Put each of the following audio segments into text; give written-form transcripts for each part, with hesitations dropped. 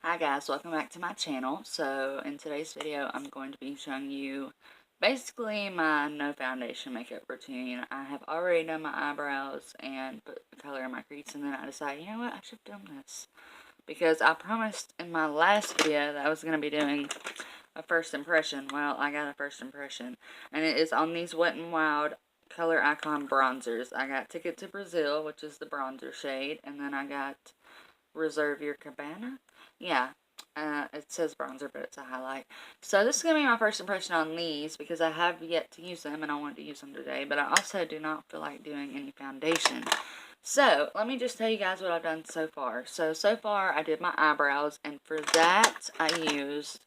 Hi guys, welcome back to my channel. So in today's video I'm going to be showing you basically my no foundation makeup routine. I have already done my eyebrows and put the color in my crease, and then I decided, you know what, I should film this. Because I promised in my last video that I was going to be doing a first impression. Well, I got a first impression. And it is on these Wet n Wild Color Icon bronzers. I got Ticket to Brazil, which is the bronzer shade, and then I got Reserve Your Cabana. Yeah, it says bronzer, but it's a highlight. So this is going to be my first impression on these because I have yet to use them and I wanted to use them today. But I also do not feel like doing any foundation. So let me just tell you guys what I've done so far. So far I did my eyebrows, and for that I used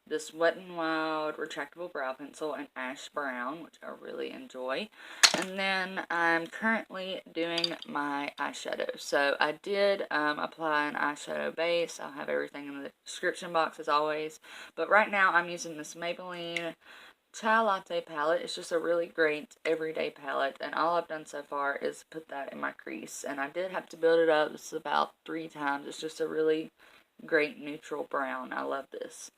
this Wet n Wild retractable brow pencil in ash brown, which I really enjoy. And then I'm currently doing my eyeshadow. So I did apply an eyeshadow base. I'll have everything in the description box as always. But right now I'm using this Maybelline Chai Latte palette. It's just a really great everyday palette, and all I've done so far is put that in my crease. And I did have to build it up. This is about 3 times. It's just a really great neutral brown. I love this.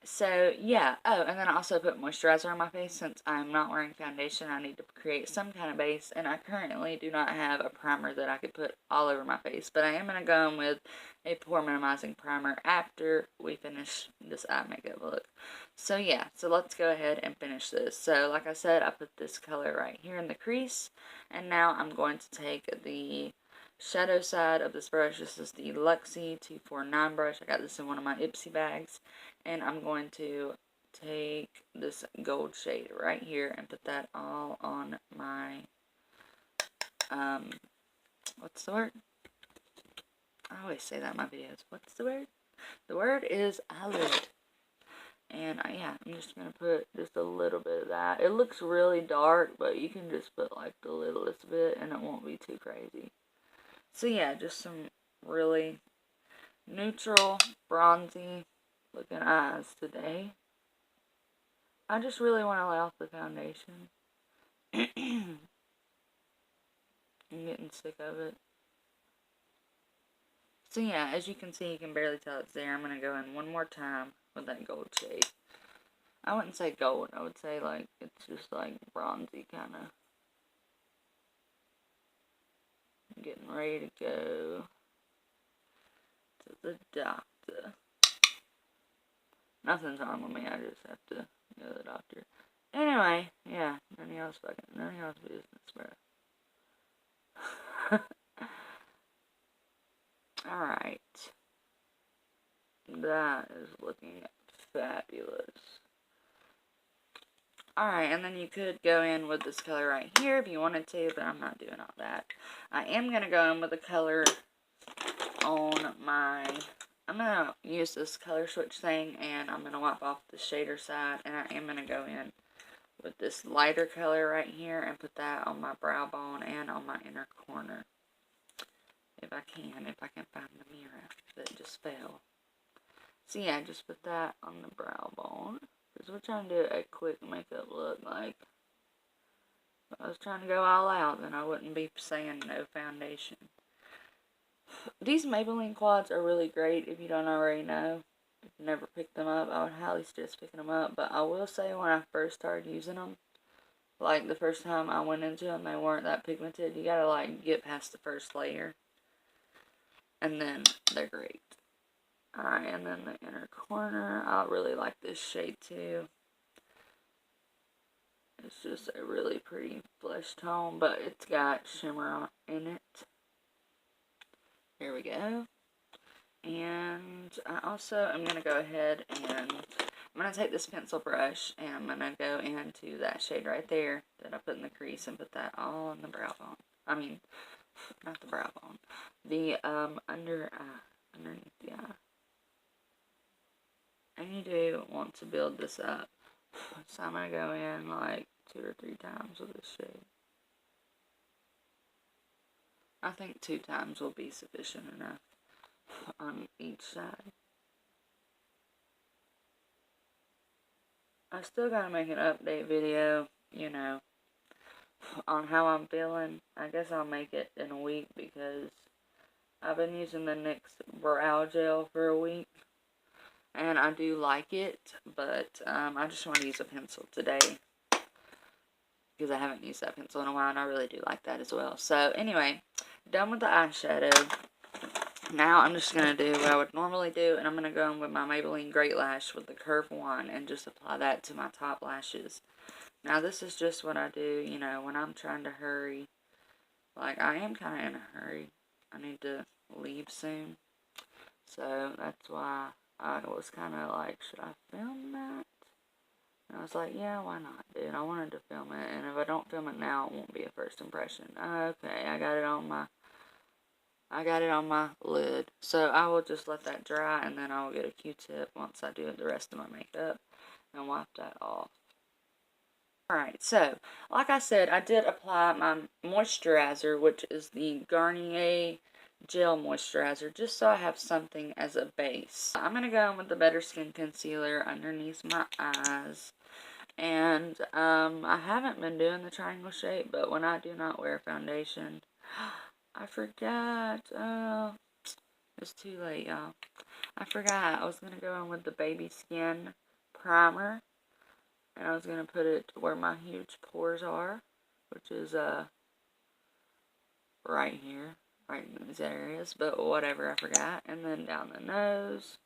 So yeah. Oh, and then I also put moisturizer on my face. Since I'm not wearing foundation, I need to create some kind of base, and I currently do not have a primer that I could put all over my face, but I am going to go in with a pore minimizing primer after we finish this eye makeup look. So yeah, so let's go ahead and finish this. So like I said, I put this color right here in the crease, and now I'm going to take the shadow side of this brush. This is the Luxie 249 brush. I got this in one of my Ipsy bags. And I'm going to take this gold shade right here and put that all on my, what's the word? I always say that in my videos. What's the word? The word is eyelid. And yeah, I'm just going to put just a little bit of that. It looks really dark, but you can just put like the littlest bit and it won't be too crazy. So yeah, just some really neutral, bronzy looking eyes today. I just really want to lay off the foundation. I'm getting sick of it. So yeah, as you can see, you can barely tell it's there. I'm going to go in one more time with that gold shade. I wouldn't say gold. I would say like, it's just like bronzy kind of. I'm getting ready to go to the doctor. Nothing's wrong with me. I just have to go to the doctor. Anyway, yeah, none of y'all's business, bro. Alright. That is looking fabulous. Alright, and then you could go in with this color right here if you wanted to, but I'm not doing all that. I am going to go in with the color on my, I'm going to use this color switch thing, and I'm going to wipe off the shader side, and I am going to go in with this lighter color right here and put that on my brow bone and on my inner corner. If I can find the mirror that just fell. So yeah, just put that on the brow bone. Because we're trying to do a quick makeup look. Like, if I was trying to go all out, then I wouldn't be saying no foundation. These Maybelline quads are really great if you don't already know. If you've never picked them up, I would highly suggest picking them up. But I will say when I first started using them, like the first time I went into them, they weren't that pigmented. You gotta like get past the first layer. And then they're great. Alright, and then the inner corner. I really like this shade too. It's just a really pretty flesh tone, but it's got shimmer in it. Here we go. And I also am going to go ahead and I'm going to take this pencil brush and I'm going to go into that shade right there that I put in the crease and put that all on the brow bone. I mean, not the brow bone. The underneath the eye. And you do want to build this up. So I'm going to go in like 2 or 3 times with this shade. I think 2 times will be sufficient enough on each side. I still gotta make an update video, you know, on how I'm feeling. I guess I'll make it in a week because I've been using the NYX brow gel for a week, and I do like it, but I just want to use a pencil today because I haven't used that pencil in a while, and I really do like that as well. So anyway, done with the eyeshadow. Now I'm just going to do what I would normally do, and I'm going to go in with my Maybelline Great Lash with the Curve Wand and just apply that to my top lashes. Now this is just what I do, you know, when I'm trying to hurry. Like, I am kind of in a hurry. I need to leave soon. So that's why I was kind of like, should I film that? And I was like, yeah, why not, dude? I wanted to film it, and if I don't film it now, it won't be a first impression. Okay, I got it on my lid. So I will just let that dry, and then I will get a Q-tip once I do the rest of my makeup and wipe that off. Alright, so, like I said, I did apply my moisturizer, which is the Garnier Gel Moisturizer, just so I have something as a base. I'm going to go in with the Better Skin Concealer underneath my eyes. And, I haven't been doing the triangle shape, but when I do not wear foundation, I forgot. Oh, it's too late, y'all. I forgot I was going to go in with the Baby Skin Primer. And I was going to put it where my huge pores are, which is, right here, right in these areas, but whatever, I forgot. And then down the nose,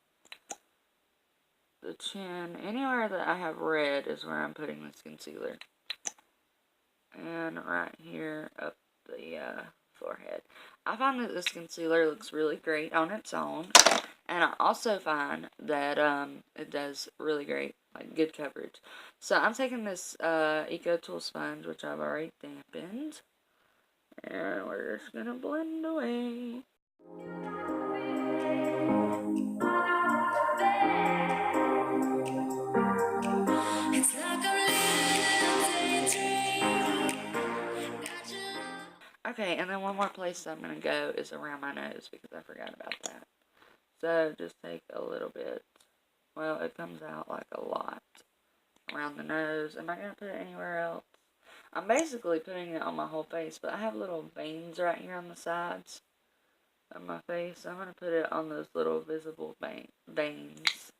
the chin, anywhere that I have red is where I'm putting this concealer. And right here up the, forehead. I find that this concealer looks really great on its own, and I also find that it does really great, like good coverage. So I'm taking this Eco Tool sponge, which I've already dampened, and we're just gonna blend away. Okay, and then one more place I'm going to go is around my nose because I forgot about that. So just take a little bit. Well, it comes out like a lot around the nose. Am I going to put it anywhere else? I'm basically putting it on my whole face, but I have little veins right here on the sides of my face. I'm going to put it on those little visible veins.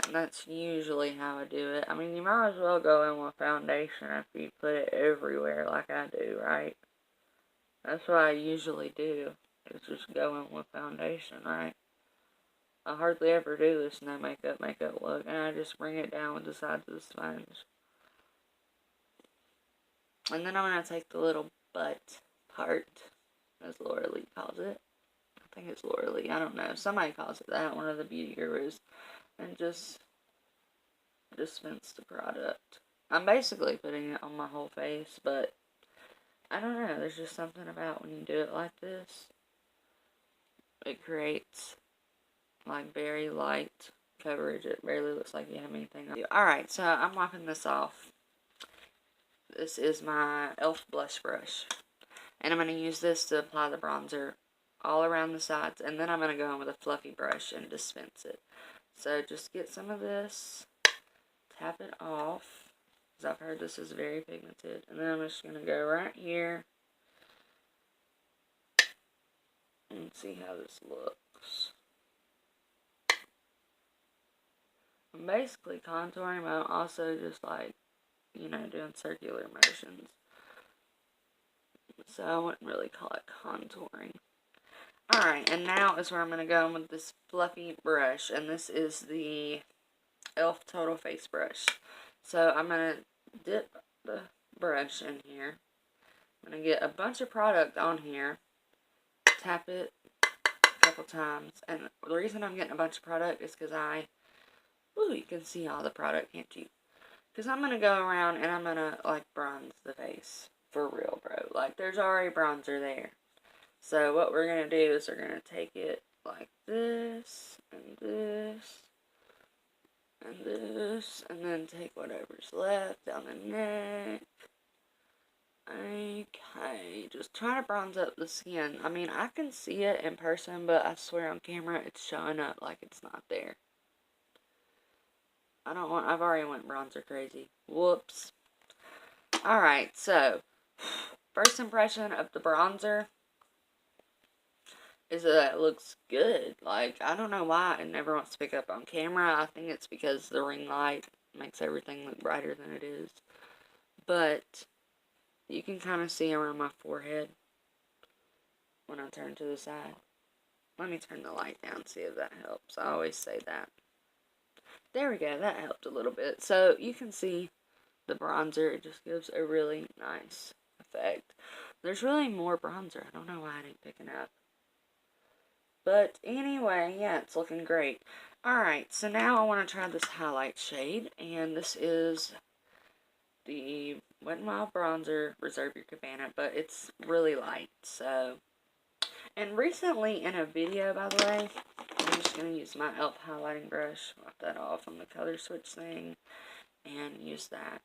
And that's usually how I do it. I mean, you might as well go in with foundation after you put it everywhere like I do, right? That's what I usually do, is just go in with foundation, right? I hardly ever do this no makeup look, and I just bring it down with the sides of the sponge. And then I'm going to take the little butt part, as Laura Lee calls it. I think it's Laura Lee, I don't know. Somebody calls it that, one of the beauty gurus. And just dispense the product. I'm basically putting it on my whole face, but I don't know, there's just something about when you do it like this. It creates like very light coverage. It barely looks like you have anything on. Alright, so I'm wiping this off. This is my e.l.f. blush brush. And I'm going to use this to apply the bronzer all around the sides. And then I'm going to go in with a fluffy brush and dispense it. So just get some of this, tap it off, because I've heard this is very pigmented. And then I'm just going to go right here and see how this looks. I'm basically contouring, but I'm also just like, you know, doing circular motions. So I wouldn't really call it contouring. Alright, and now is where I'm going to go in with this fluffy brush. And this is the e.l.f. Total Face Brush. So I'm going to dip the brush in here. I'm going to get a bunch of product on here. Tap it a couple times. And the reason I'm getting a bunch of product is because you can see all the product, can't you? Because I'm going to go around and I'm going to, like, bronze the face. For real, bro. Like, there's already bronzer there. So what we're going to do is we're going to take it like this, and this, and this, and then take whatever's left down the neck. Okay, just try to bronze up the skin. I mean, I can see it in person, but I swear on camera it's showing up like it's not there. I've already went bronzer crazy. Whoops. Alright, so, first impression of the bronzer. is that it looks good. Like, I don't know why it never wants to pick up on camera. I think it's because the ring light makes everything look brighter than it is. But you can kind of see around my forehead when I turn to the side. Let me turn the light down, see if that helps. I always say that. There we go, that helped a little bit. So you can see the bronzer, it just gives a really nice effect. There's really more bronzer. I don't know why I didn't pick it up. But anyway, yeah, it's looking great. Alright, so now I want to try this highlight shade. And this is the Wet n Wild Bronzer Reserve Your Cabana. But it's really light, so... And recently in a video, by the way, I'm just going to use my e.l.f. highlighting brush. Wipe that off on the color switch thing. And use that.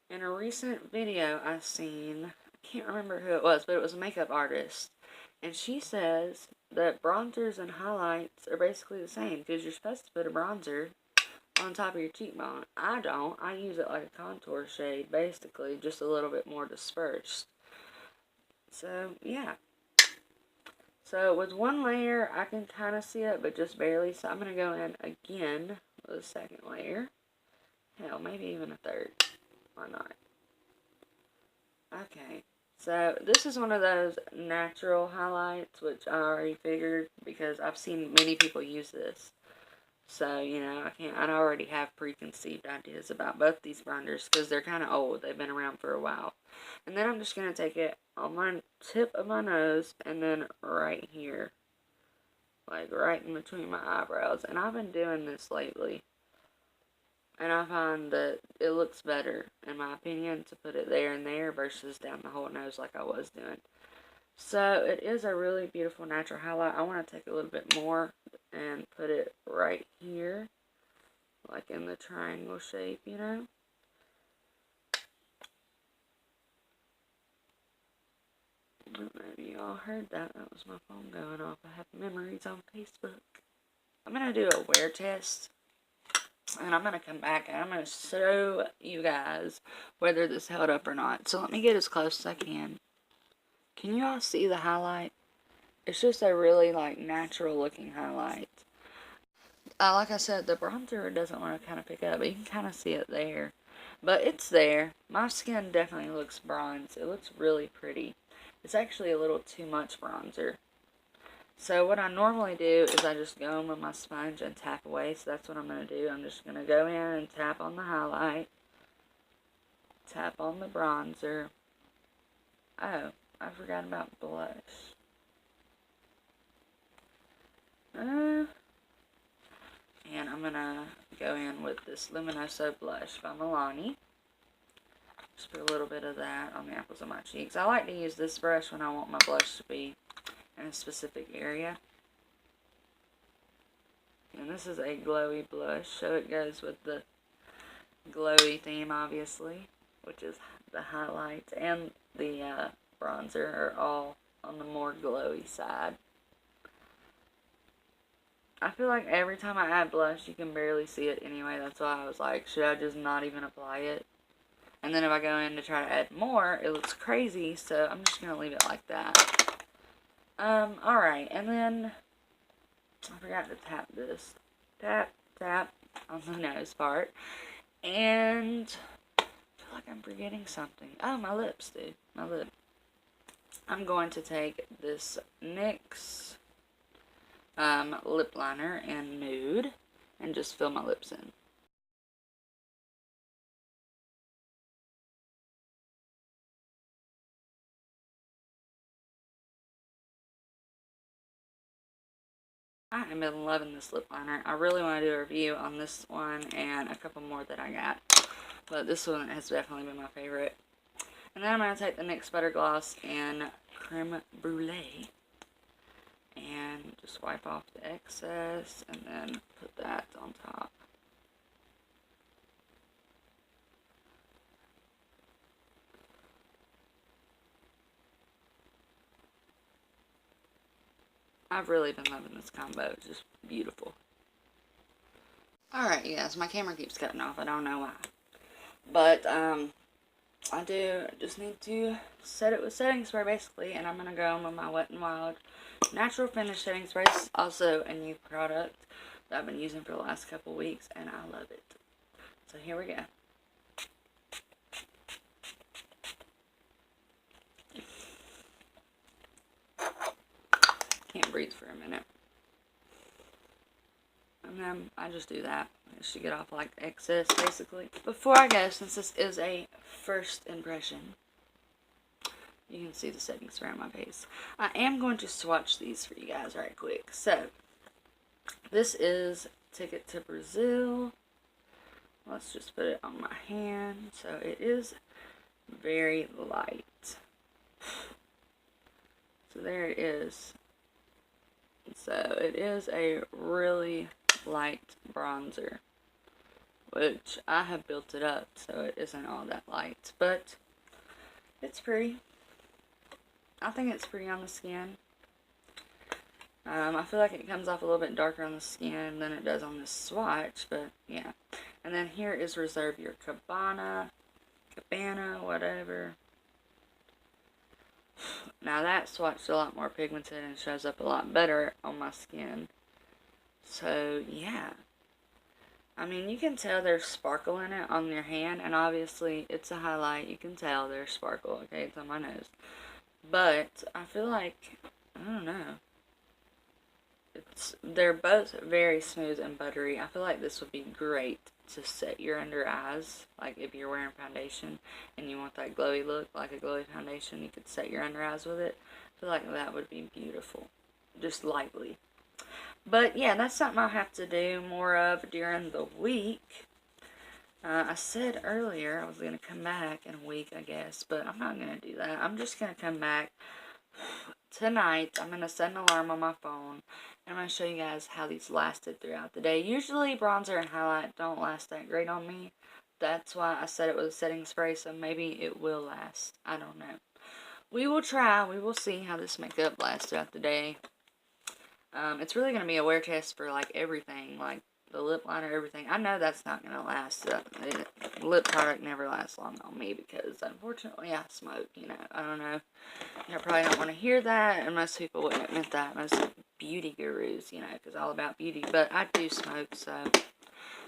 In a recent video I seen, I can't remember who it was, but it was a makeup artist. And she says that bronzers and highlights are basically the same, because you're supposed to put a bronzer on top of your cheekbone. I don't. I use it like a contour shade, basically, just a little bit more dispersed. So, yeah. So, with one layer, I can kind of see it, but just barely. So, I'm going to go in again with a second layer. Hell, maybe even a third. Why not? Okay. So, this is one of those natural highlights, which I already figured because I've seen many people use this. So, you know, I already have preconceived ideas about both these bronzers because they're kind of old. They've been around for a while. And then I'm just going to take it on my tip of my nose and then right here. Like right in between my eyebrows. And I've been doing this lately. And I find that it looks better, in my opinion, to put it there and there versus down the whole nose like I was doing. So, it is a really beautiful natural highlight. I want to take a little bit more and put it right here. Like in the triangle shape, you know. Maybe y'all heard that. That was my phone going off. I have memories on Facebook. I'm going to do a wear test. And I'm going to come back and I'm going to show you guys whether this held up or not. So let me get as close as I can. Can you all see the highlight? It's just a really like natural looking highlight. Like I said, the bronzer doesn't want to kind of pick up, but you can kind of see it there. But it's there. My skin definitely looks bronze. It looks really pretty. It's actually a little too much bronzer. So what I normally do is I just go in with my sponge and tap away. So that's what I'm going to do. I'm just going to go in and tap on the highlight. Tap on the bronzer. Oh, I forgot about blush. And I'm going to go in with this Luminoso blush by Milani. Just put a little bit of that on the apples of my cheeks. I like to use this brush when I want my blush to be in a specific area. And this is a glowy blush, so it goes with the glowy theme, obviously, which is the highlights and the bronzer are all on the more glowy side. I feel like every time I add blush, you can barely see it anyway. That's why I was like, should I just not even apply it? And then if I go in to try to add more, it looks crazy, so I'm just going to leave it like that. Alright, and then I forgot to tap this. Tap, tap on the nose part. And I feel like I'm forgetting something. Oh, my lips, dude. My lip. I'm going to take this NYX lip liner in Nude and just fill my lips in. I have been loving this lip liner. I really want to do a review on this one and a couple more that I got. But this one has definitely been my favorite. And then I'm going to take the NYX Butter Gloss in Creme Brulee. And just wipe off the excess and then put that on top. I've really been loving this combo. It's just beautiful. Alright, you guys, my camera keeps cutting off. I don't know why. But, I do just need to set it with setting spray, basically. And I'm going to go in with my Wet n Wild natural finish setting spray. This is also a new product that I've been using for the last couple weeks, and I love it. So here we go. Can't breathe for a minute. And then I just do that just to get off like excess, basically. Before I go, since this is a first impression, you can see the setting spray on my face. I am going to swatch these for you guys right quick. So, this is Ticket to Brazil. Let's just put it on my hand. So, it is very light. So, there it is. So, it is a really light bronzer, which I have built it up, so it isn't all that light, but it's pretty. I think it's pretty on the skin. I feel like it comes off a little bit darker on the skin than it does on this swatch, but yeah. And then here is Reserve Your Cabana, whatever. Now that swatch is a lot more pigmented and shows up a lot better on my skin. So, yeah. I mean, you can tell there's sparkle in it on your hand, and obviously it's a highlight. You can tell there's sparkle, okay? It's on my nose. But I feel like, I don't know. They're both very smooth and buttery. I feel like this would be great to set your under eyes. Like if you're wearing foundation and you want that glowy look, like a glowy foundation, you could set your under eyes with it. I feel like that would be beautiful. Just lightly. But yeah, that's something I'll have to do more of during the week. I said earlier I was going to come back in a week, I guess, but I'm not going to do that. I'm just going to come back tonight. I'm going to set an alarm on my phone, and I'm going to show you guys how these lasted throughout the day. Usually bronzer and highlight don't last that great on me. That's why I set it with a setting spray, so maybe it will last. I don't know. We will try. We will see how this makeup lasts throughout the day. It's really going to be a wear test for, like, everything, like the lip liner, everything. I know that's not going to last. Lip product never lasts long on me because, unfortunately, I smoke, you know. I don't know. You probably don't want to hear that, and most people wouldn't admit that. Most beauty gurus, you know, because all about beauty. But I do smoke, so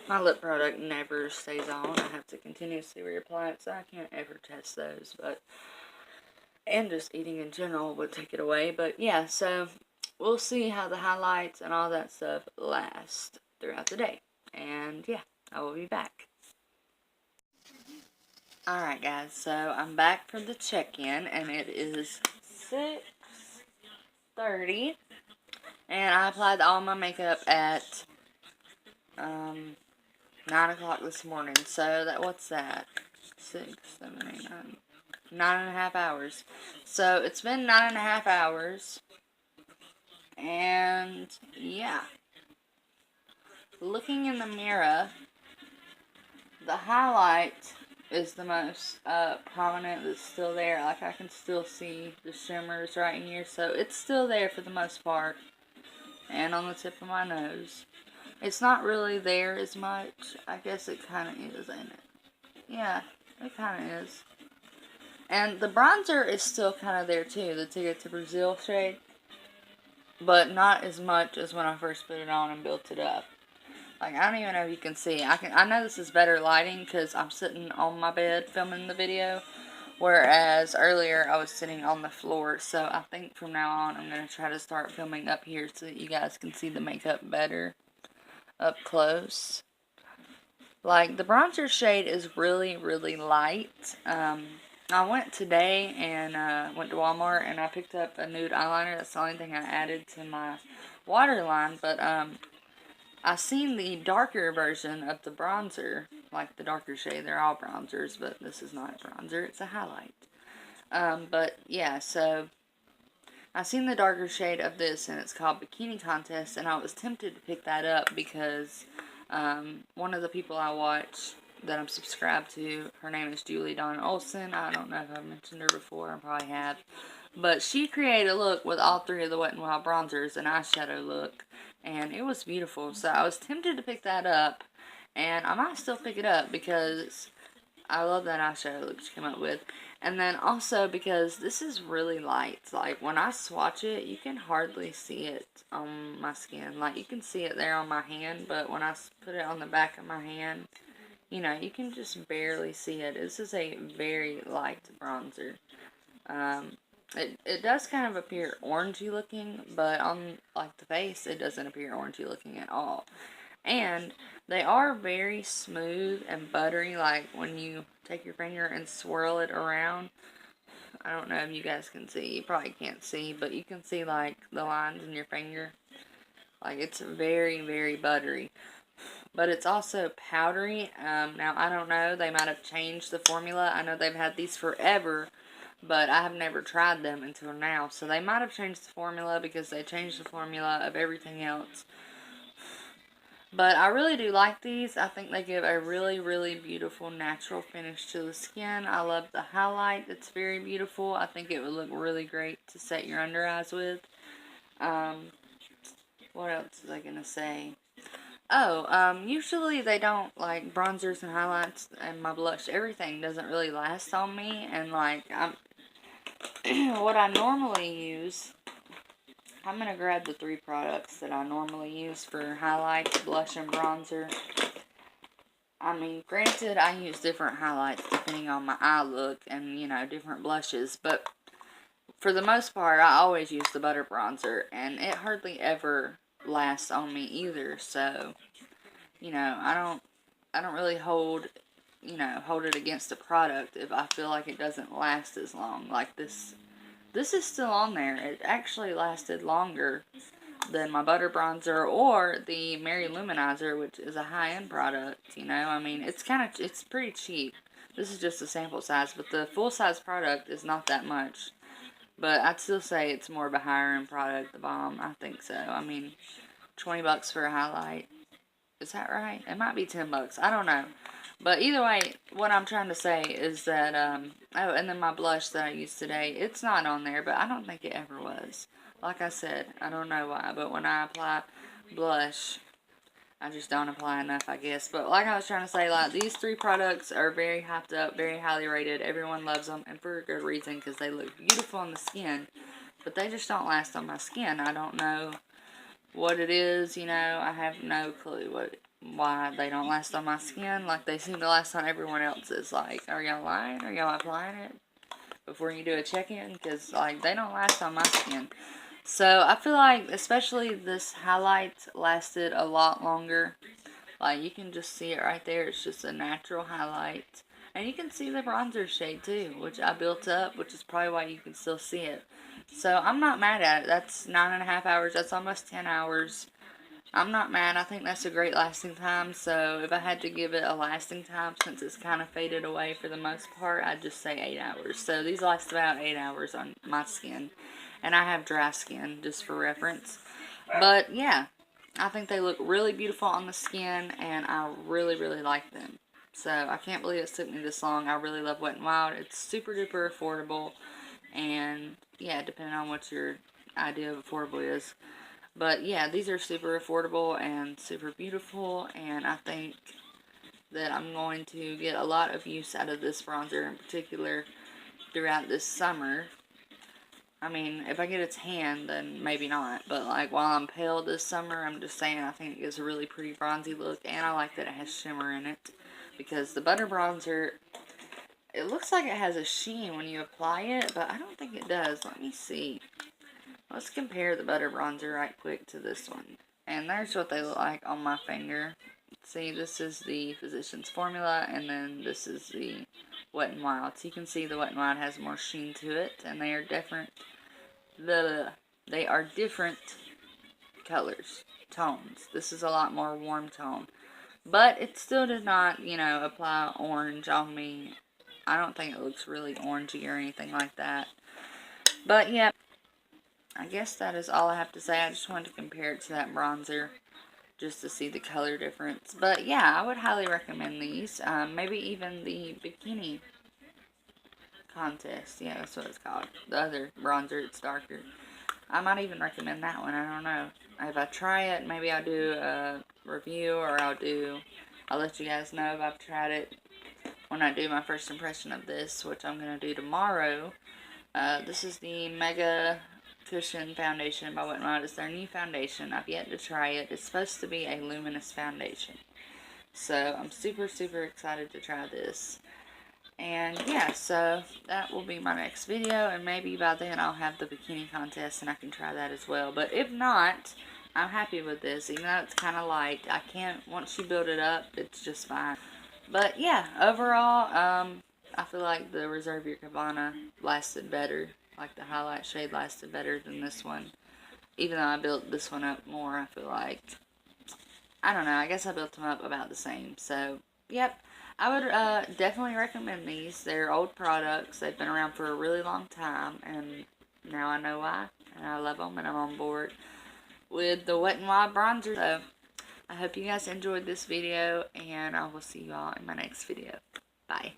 my lip product never stays on. I have to continuously reapply it, so I can't ever test those. But, and just eating in general would take it away. But, yeah, so we'll see how the highlights and all that stuff last throughout the day. And yeah, I will be back. Alright guys, so I'm back for the check-in, and it is 6:30. And I applied all my makeup at 9 o'clock this morning. So what's that? 6, 7, 8, 9. 9.5 hours. So it's been 9.5 hours. And yeah, looking in the mirror, the highlight is the most prominent. It's still there. Like I can still see the shimmers right here, so it's still there for the most part. And on the tip of my nose, it's not really there as much. I guess it kind of is, ain't it? Yeah, it kind of is. And the bronzer is still kind of there too, the Ticket to Brazil shade. But not as much as when I first put it on and built it up. Like, I don't even know if you can see. I know this is better lighting because I'm sitting on my bed filming the video. Whereas earlier I was sitting on the floor. So I think from now on I'm going to try to start filming up here so that you guys can see the makeup better up close. Like, the bronzer shade is really, really light. I went today and went to Walmart and I picked up a nude eyeliner. That's the only thing I added to my waterline. But I seen the darker version of the bronzer, like the darker shade. They're all bronzers, but this is not a bronzer. It's a highlight. But yeah, so I seen the darker shade of this, and it's called Bikini Contest, and I was tempted to pick that up because one of the people I watch that I'm subscribed to, her name is Julie Dawn Olsen. I don't know if I've mentioned her before. I probably have. But she created a look with all three of the Wet n Wild bronzers, an eyeshadow look. And it was beautiful. So I was tempted to pick that up. And I might still pick it up because I love that eyeshadow look she came up with. And then also because this is really light. Like when I swatch it, you can hardly see it on my skin. Like you can see it there on my hand, but when I put it on the back of my hand, you know, you can just barely see it. This is a very light bronzer. It does kind of appear orangey looking, but on like the face, it doesn't appear orangey looking at all. And they are very smooth and buttery, like when you take your finger and swirl it around. I don't know if you guys can see. You probably can't see, but you can see like the lines in your finger. Like it's very, very buttery. But it's also powdery. Now, I don't know. They might have changed the formula. I know they've had these forever, but I have never tried them until now. So they might have changed the formula because they changed the formula of everything else. But I really do like these. I think they give a really, really beautiful natural finish to the skin. I love the highlight. It's very beautiful. I think it would look really great to set your under eyes with. What else was I going to say? Oh, usually they don't, like, bronzers and highlights and my blush, everything doesn't really last on me, and, like, what I normally use, I'm gonna grab the 3 products that I normally use for highlight, blush, and bronzer. I mean, granted, I use different highlights depending on my eye look and, you know, different blushes, but for the most part, I always use the butter bronzer, and it hardly ever lasts on me either, so, you know, I don't really hold it against the product if I feel like it doesn't last as long. Like this is still on there. It actually lasted longer than my butter bronzer or the Mary Luminizer, which is a high-end product, you know. I mean, it's pretty cheap. This is just a sample size, but the full-size product is not that much. But I'd still say it's more of a higher-end product, the Balm. I think so. I mean, 20 bucks for a highlight. Is that right? It might be 10 bucks. I don't know. But either way, what I'm trying to say is that, oh, and then my blush that I used today, it's not on there, but I don't think it ever was. Like I said, I don't know why, but when I apply blush, I just don't apply enough, I guess. But like I was trying to say, like, these 3 products are very hyped up, very highly rated. Everyone loves them, and for a good reason, because they look beautiful on the skin. But they just don't last on my skin. I don't know what it is, you know. I have no clue why they don't last on my skin like they seem to last on everyone else's. Like, are y'all lying? Are y'all applying it before you do a check-in? Because, like, they don't last on my skin. So, I feel like, especially this highlight lasted a lot longer. Like, you can just see it right there. It's just a natural highlight. And you can see the bronzer shade, too, which I built up, which is probably why you can still see it. So, I'm not mad at it. That's 9.5 hours. That's almost 10 hours. I'm not mad. I think that's a great lasting time. So, if I had to give it a lasting time, since it's kind of faded away for the most part, I'd just say 8 hours. So, these last about 8 hours on my skin. And I have dry skin, just for reference. But, yeah, I think they look really beautiful on the skin, and I really, really like them. So, I can't believe it took me this long. I really love Wet n Wild. It's super duper affordable. And, yeah, depending on what your idea of affordable is. But, yeah, these are super affordable and super beautiful. And I think that I'm going to get a lot of use out of this bronzer in particular throughout this summer. I mean, if I get a tan, then maybe not. But, like, while I'm pale this summer, I'm just saying I think it gives a really pretty bronzy look. And I like that it has shimmer in it. Because the butter bronzer, it looks like it has a sheen when you apply it. But I don't think it does. Let me see. Let's compare the butter bronzer right quick to this one. And there's what they look like on my finger. See, this is the Physicians Formula. And then this is the Wet n Wild. So you can see the Wet n Wild has more sheen to it. And they are different. They are different colors, tones. This is a lot more warm tone. But it still does not, you know, apply orange on me. I don't think it looks really orangey or anything like that. But yeah, I guess that is all I have to say. I just wanted to compare it to that bronzer just to see the color difference. But yeah, I would highly recommend these. Maybe even the bikini contest. Yeah, that's what it's called. The other bronzer, it's darker. I might even recommend that one. I don't know. If I try it, maybe I'll do a review, or I'll let you guys know if I've tried it when I do my first impression of this, which I'm going to do tomorrow. This is the Mega Cushion Foundation by Wet n Wild. It's their new foundation. I've yet to try it. It's supposed to be a luminous foundation. So I'm super, super excited to try this. And yeah, so that will be my next video, and maybe by then I'll have the bikini contest and I can try that as well. But if not, I'm happy with this, even though it's kind of light. I can't, once you build it up, it's just fine. But yeah, overall, I feel like the Reserve Your Cabana lasted better. Like the highlight shade lasted better than this one. Even though I built this one up more, I feel like, I don't know, I guess I built them up about the same. So, yep. I would definitely recommend these. They're old products. They've been around for a really long time, and now I know why. And I love them, and I'm on board with the Wet n Wild bronzer. So, I hope you guys enjoyed this video, and I will see you all in my next video. Bye.